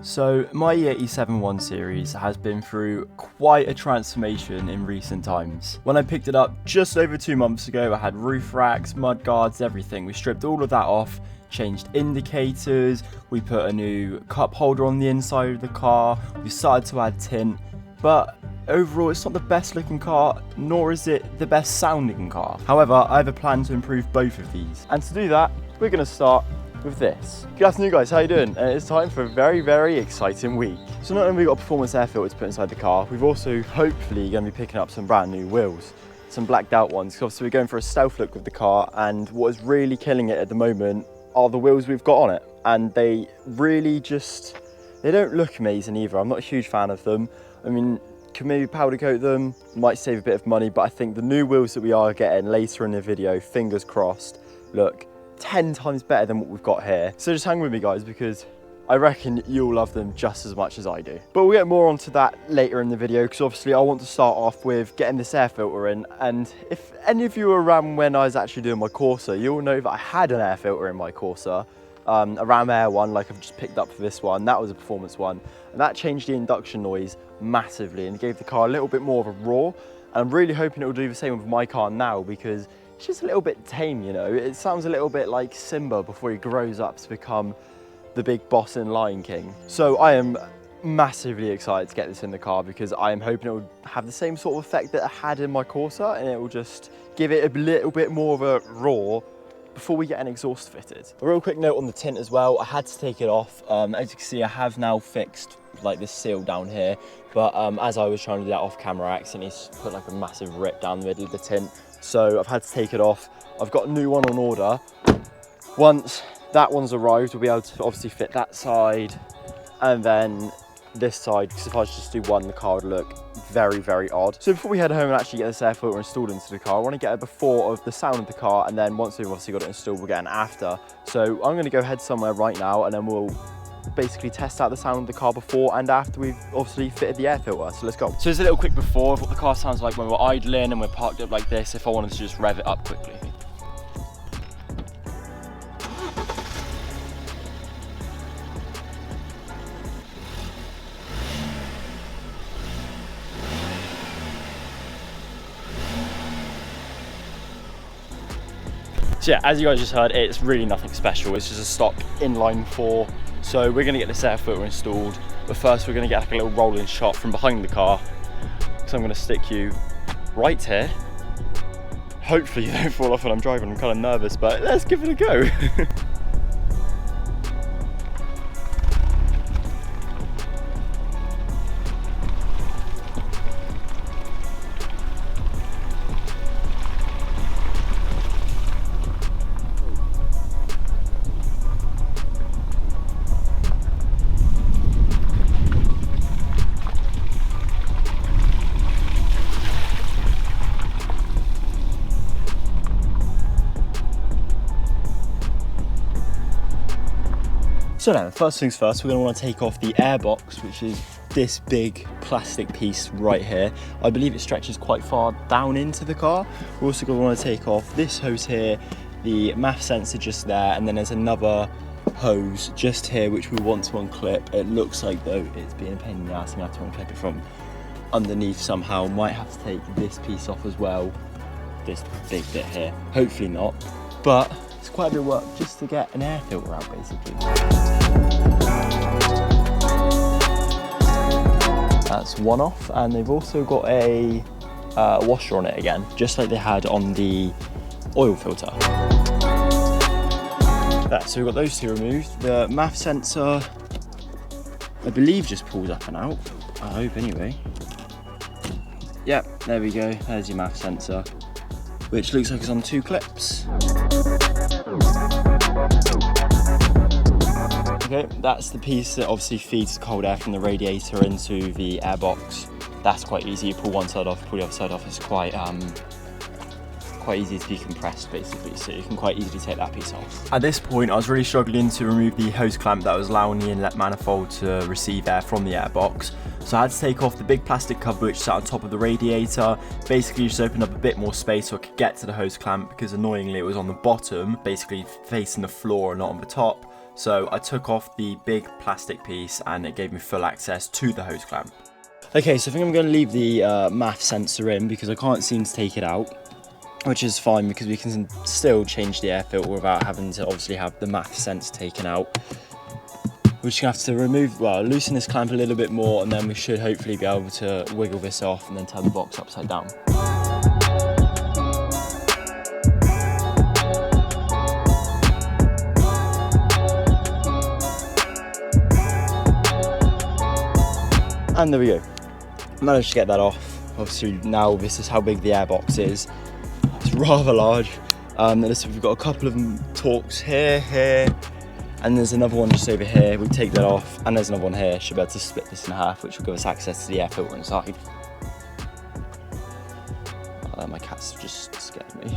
So my E87 1 Series has been through quite a transformation in recent times. When I picked it up just over 2 months ago, I had roof racks, mud guards, everything. We stripped all of that off, changed indicators, we put a new cup holder on the inside of the car, we started to add tint, but overall it's not the best looking car, nor is it the best sounding car. However, I have a plan to improve both of these. And to do that, we're going to start with this. Good afternoon guys, how you doing? It's time for a very, very exciting week. So not only have we got a performance air filter to put inside the car, we've also hopefully going to be picking up some brand new wheels. Some blacked out ones, because obviously we're going for a stealth look with the car, and what is really killing it at the moment are the wheels we've got on it. And they really just, they don't look amazing either. I'm not a huge fan of them. I mean, could maybe powder coat them, might save a bit of money, but I think the new wheels that we are getting later in the video, fingers crossed, look 10 times better than what we've got here. So just hang with me guys, because I reckon you'll love them just as much as I do. But we'll get more onto that later in the video, because obviously I want to start off with getting this air filter in. And if any of you were around when I was actually doing my Corsa, you'll know that I had an air filter in my Corsa, a Ram Air one, like I've just picked up for this one. That was a performance one, and that changed the induction noise massively and gave the car a little bit more of a roar. And I'm really hoping it will do the same with my car now, because it's just a little bit tame, you know. It sounds a little bit like Simba before he grows up to become the big boss in Lion King. So I am massively excited to get this in the car, because I am hoping it will have the same sort of effect that I had in my Corsa, and it will just give it a little bit more of a roar before we get an exhaust fitted. A real quick note on the tint as well, I had to take it off. As you can see, I have now fixed like this seal down here, but as I was trying to do that off camera, I accidentally put like a massive rip down the middle of the tint. So I've had to take it off. I've got a new one on order. Once that one's arrived, we'll be able to obviously fit that side and then this side, because if I just do one, the car would look very, very odd. So before we head home and actually get this air filter installed into the car, I want to get a before of the sound of the car, and then once we've obviously got it installed, we'll get an after. So I'm going to go head somewhere right now, and then we'll basically test out the sound of the car before and after we've obviously fitted the air filter. So let's go. So there's a little quick before of what the car sounds like when we're idling and we're parked up like this, if I wanted to just rev it up quickly. So yeah, as you guys just heard, it's really nothing special. It's just a stock inline 4. So we're gonna get this air filter installed, but first we're gonna get like a little rolling shot from behind the car. So I'm gonna stick you right here. Hopefully you don't fall off when I'm driving. I'm kind of nervous, but let's give it a go. So now, first things first, we're going to want to take off the air box, which is this big plastic piece right here. I believe it stretches quite far down into the car. We're also going to want to take off this hose here, the MAF sensor just there, and then there's another hose just here which we want to unclip. It looks like though it's being a pain in the ass, and I have to unclip it from underneath somehow. Might have to take this piece off as well, this big bit here. Hopefully not, but it's quite a bit of work just to get an air filter out basically. That's one off, and they've also got a washer on it again, just like they had on the oil filter. So we've got those two removed. The MAF sensor, I believe, just pulls up and out. I hope anyway. Yep, there we go. There's your MAF sensor, which looks like it's on 2 clips. Okay, that's the piece that obviously feeds the cold air from the radiator into the airbox. That's quite easy. You pull one side off, pull the other side off. It's quite easy to decompress basically, so you can quite easily take that piece off. At this point I was really struggling to remove the hose clamp that was allowing the inlet manifold to receive air from the airbox, so I had to take off the big plastic cover which sat on top of the radiator, basically just open up a bit more space so I could get to the hose clamp, because annoyingly it was on the bottom, basically facing the floor and not on the top. So I took off the big plastic piece and it gave me full access to the hose clamp. Okay, so I think I'm going to leave the MAF sensor in because I can't seem to take it out, which is fine because we can still change the air filter without having to obviously have the MAF sensor taken out. We're just going to have to loosen this clamp a little bit more, and then we should hopefully be able to wiggle this off and then turn the box upside down. And there we go. Managed to get that off. Obviously now this is how big the airbox is. It's rather large. We've got a couple of torques here, and there's another one just over here. We take that off, and there's another one here. Should be able to split this in half, which will give us access to the air filter inside. My cat's just scared me.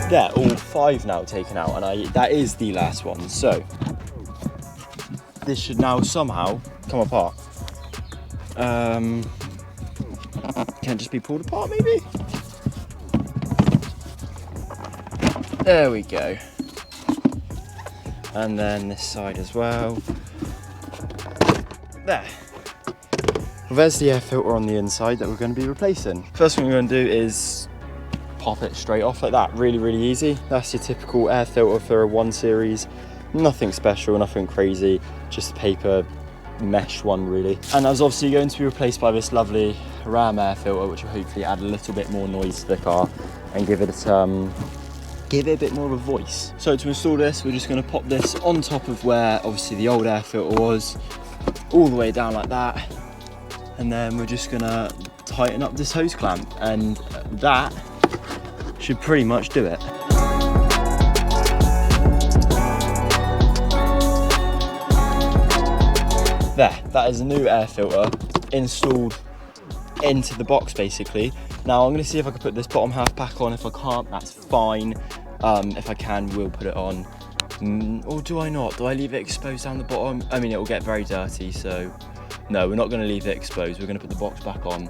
There, all 5 now taken out, and that is the last one. So this should now somehow come apart. Can it just be pulled apart, maybe? There we go. And then this side as well. There. Well, there's the air filter on the inside that we're going to be replacing. First thing we're going to do is pop it straight off like that. Really, really easy. That's your typical air filter for a 1 series. Nothing special, nothing crazy, just a paper mesh one really. And that's obviously going to be replaced by this lovely Ram air filter, which will hopefully add a little bit more noise to the car and give it a bit more of a voice. So to install this, we're just going to pop this on top of where obviously the old air filter was, all the way down like that, and then we're just going to tighten up this hose clamp, and that should pretty much do it. There, that is a new air filter installed into the box basically. Now I'm going to see if I can put this bottom half back on. If I can't, that's fine. If I can, we'll put it on. Or do I not? Do I leave it exposed down the bottom? I mean, it will get very dirty, so no, we're not going to leave it exposed. We're going to put the box back on.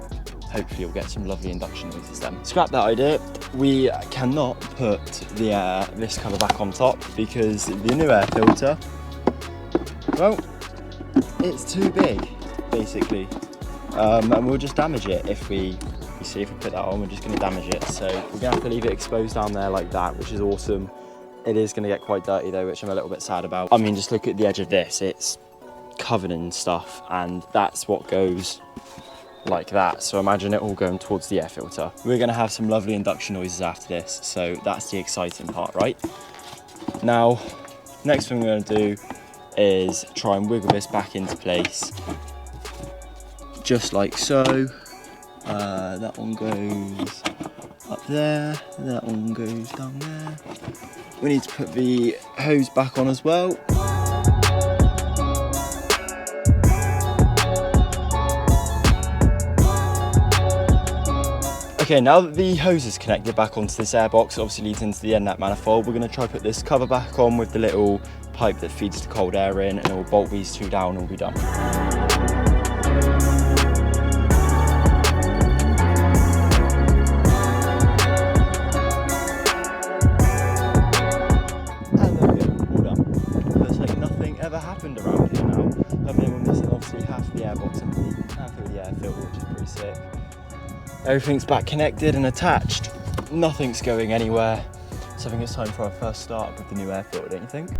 Hopefully you'll get some lovely induction noises then. Scrap that idea. We cannot put this cover back on top because the new air filter, well, it's too big, basically. And we'll just damage it if we see if we put that on, we're just going to damage it. So we're going to have to leave it exposed down there like that, which is awesome. It is going to get quite dirty though, which I'm a little bit sad about. I mean, just look at the edge of this. It's covered in stuff, and that's what goes like that. So imagine it all going towards the air filter. We're going to have some lovely induction noises after this, so that's the exciting part, right? Now, next thing we're going to do is try and wiggle this back into place, just like so. That one goes up there, that one goes down there. We need to put the hose back on as well. Okay, now that the hose is connected back onto this airbox, obviously leads into the end nut manifold, we're going to try to put this cover back on with the little pipe that feeds the cold air in, and we'll bolt these 2 down and we'll be done. And there we go, all done. Looks like nothing ever happened around here now. I mean, we're missing obviously half the airbox and half of the air filter, which is pretty sick. Everything's back connected and attached. Nothing's going anywhere. So I think it's time for our first start with the new air filter, don't you think?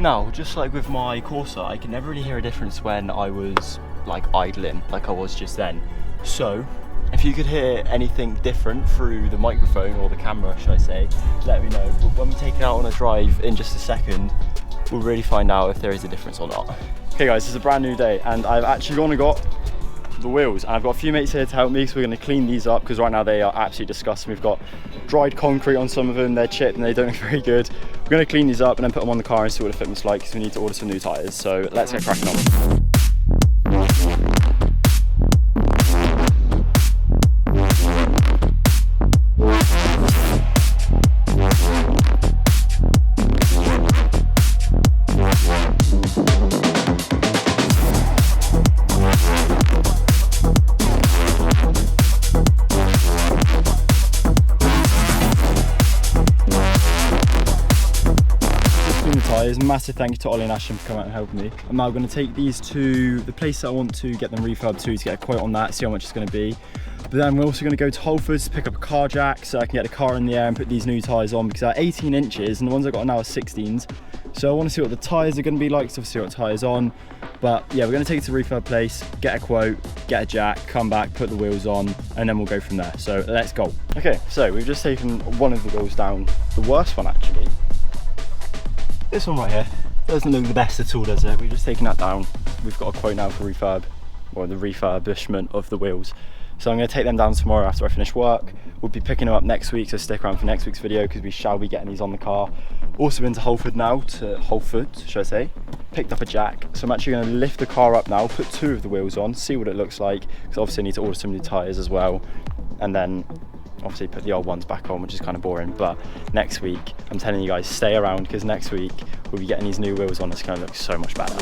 Now, just like with my Corsa, I can never really hear a difference when I was like idling, like I was just then. So, If you could hear anything different through the microphone or the camera, should I say, let me know. But when we take it out on a drive in just a second, we'll really find out if there is a difference or not. Okay guys, this is a brand new day and I've actually gone and got the wheels, and I've got a few mates here to help me, so we're going to clean these up because right now they are absolutely disgusting. We've got dried concrete on some of them, they're chipped and they don't look very good. We're going to clean these up and then put them on the car and see what the fitment's like, because we need to order some new tyres. So let's get cracking on. Massive thank you to Ollie and Ashton for coming out and helping me. I'm now going to take these to the place that I want to get them refurbed to get a quote on that, see how much it's going to be. But then we're also going to go to Whole Foods to pick up a car jack so I can get the car in the air and put these new tyres on, because they're 18 inches and the ones I got now are 16s. So I want to see what the tyres are going to be like, so obviously what tyres on. But yeah, we're going to take it to the refurb place, get a quote, get a jack, come back, put the wheels on, and then we'll go from there. So let's go. Okay, so we've just taken one of the wheels down, the worst one actually. This one right here doesn't look the best at all, does it? We've just taken that down. We've got a quote now for refurb, or the refurbishment of the wheels. So I'm going to take them down tomorrow after I finish work. We'll be picking them up next week, so stick around for next week's video because we shall be getting these on the car. Also been to Whole Foods, should I say. Picked up a jack. So I'm actually going to lift the car up now, put two of the wheels on, see what it looks like, because obviously I need to order some new tyres as well. And then obviously put the old ones back on, which is kind of boring. But next week, I'm telling you guys, stay around because next week we'll be getting these new wheels on. It's going to look so much better.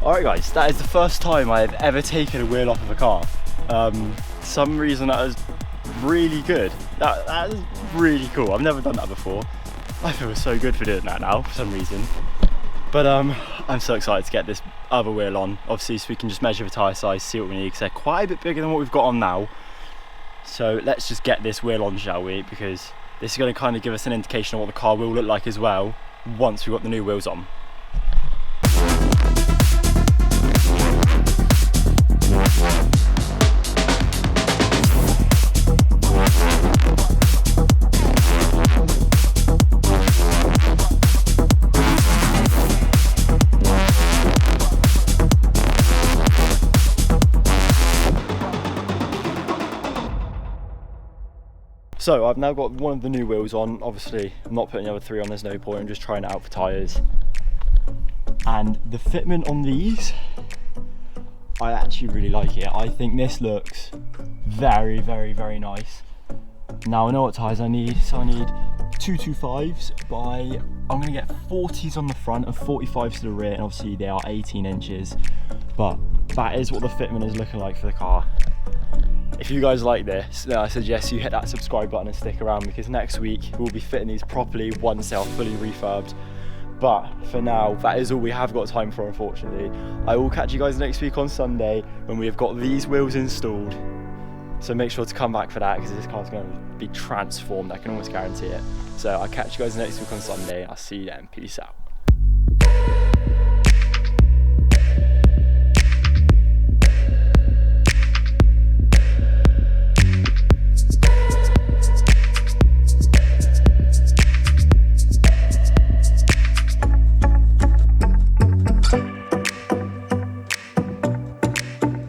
Alright guys, that is the first time I have ever taken a wheel off of a car. Some reason that was really good. That is really cool. I've never done that before. I feel so good for doing that now for some reason. But I'm so excited to get this other wheel on. Obviously, so we can just measure the tyre size, see what we need, because they're quite a bit bigger than what we've got on now. So let's just get this wheel on, shall we? Because this is going to kind of give us an indication of what the car will look like as well once we've got the new wheels on. So I've now got one of the new wheels on. Obviously I'm not putting the other three on, there's no point, I'm just trying it out for tyres. And the fitment on these, I actually really like it. I think this looks very, very, very nice. Now I know what tyres I need, so I need 225s, but I'm gonna get 40s on the front and 45s to the rear, and obviously they are 18 inches. But that is what the fitment is looking like for the car. If you guys like this, then I suggest you hit that subscribe button and stick around, because next week we'll be fitting these properly once they are fully refurbed. But for now, that is all we have got time for, unfortunately. I will catch you guys next week on Sunday when we have got these wheels installed. So make sure to come back for that, because this car's going to be transformed, I can almost guarantee it. So I'll catch you guys next week on Sunday. I'll see you then. Peace out.